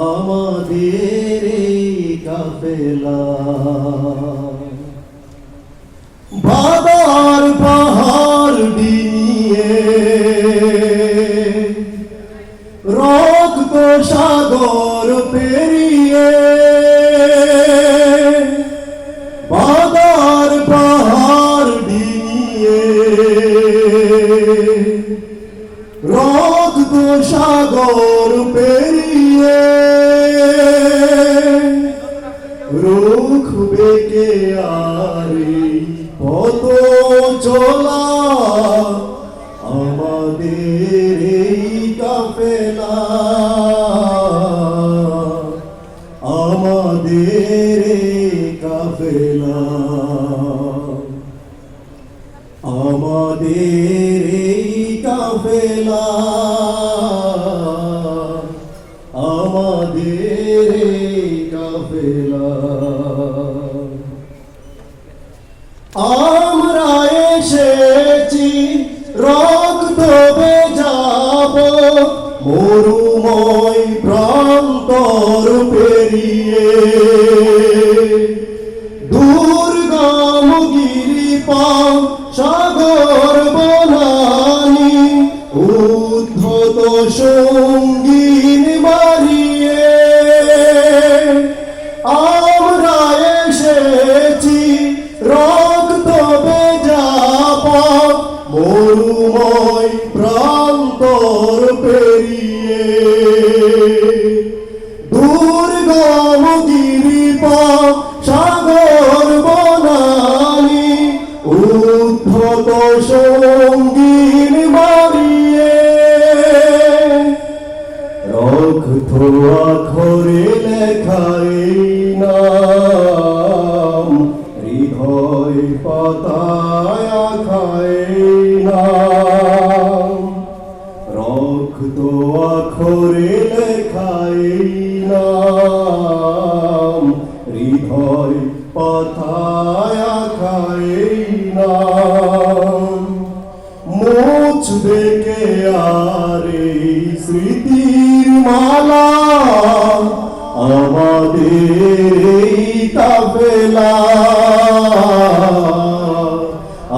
আমাদের এই কাফেলা বাদার পাহাড় ডিঙিয়ে রক্ত সাগর পেরিয়ে বাদার পাহাড় ডিঙিয়ে রক্ত সাগর পেরিয়ে রুখ বেঁকে আরে পথ চলা আমাদের এই কাফেলা আমাদের এই কাফেলা আমাদের এই কাফেলা আমাদের এই কাফেলা আমরা এসেছি রক্ত বেজাব মরুময় প্রান্তর পেরিয়ে দুর্গম গিরিপা সাগর বনানি উদ্ধত সঙ্গীন মারিয়ে আমরা এসেছি রক্ত বেজাব মরুময় প্রান্তর পেরিয়ে দুর্গম গিরিপা সাগর বনানি উদ্ধত সঙ্গীন মারিয়ে রক্ত আখরে লেখাই নাম হৃদয় পাতায় আখাই নাম রক্ত আখরে লেখাই নাম হৃদয় পাতায় আখাই নাম মুছবে কে আরে স্মৃতির মালা আমাদের এই কাফেলা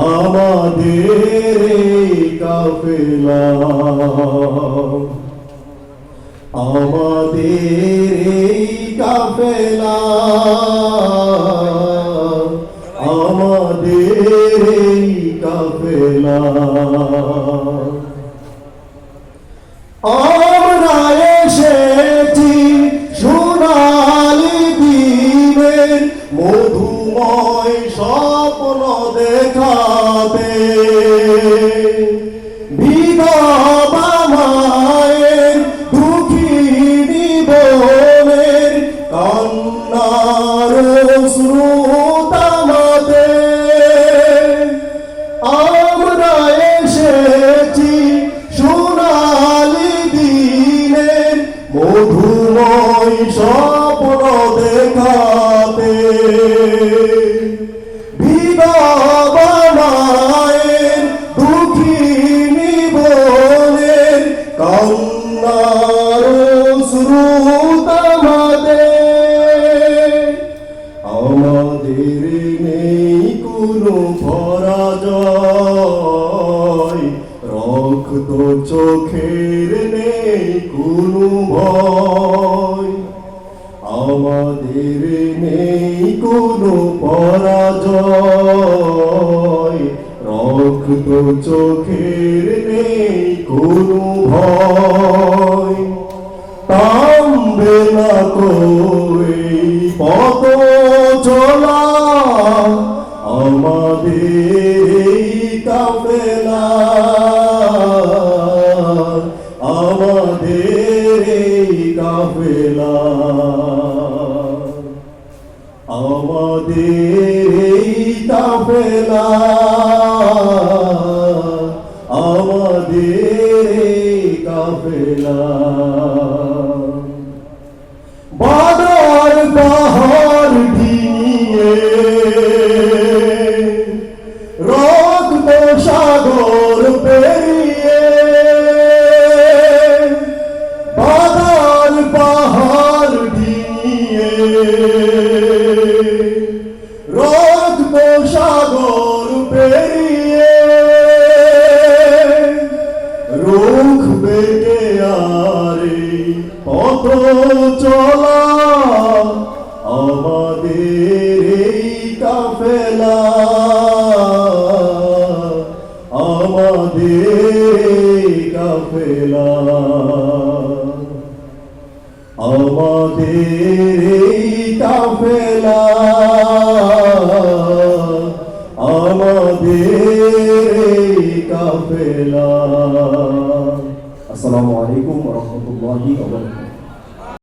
আমাদের এই কাফেলা আমাদের এই কাফেলা আমাদের এই কাফেলা আমরা এসেছি সোনালি দিনের মধুময় স্বপ্ন দেখাতে বিধবা মায়ের দুঃখিনী বোনের কান্নার স্রোত আমাতে আমরা এসেছি সোনালি দিনের মধুময় স্বপ্ন দেখাতে বিধবা মায়ের দুঃখিনী বোনের কান্নার স্রোত আমাদের নেই কোনো পরাজয় রক্ত চোখের নেই কোনো ভয় আমাদের নেই কোনো পরাজয় রক্ত চোখের নেই কোনো ভয় থামবে না কই পথ চলা আমাদের এই কাফেলা আমাদের এই কাফেলা আমাদের এই কাফেলা আমাদের এই কাফেলা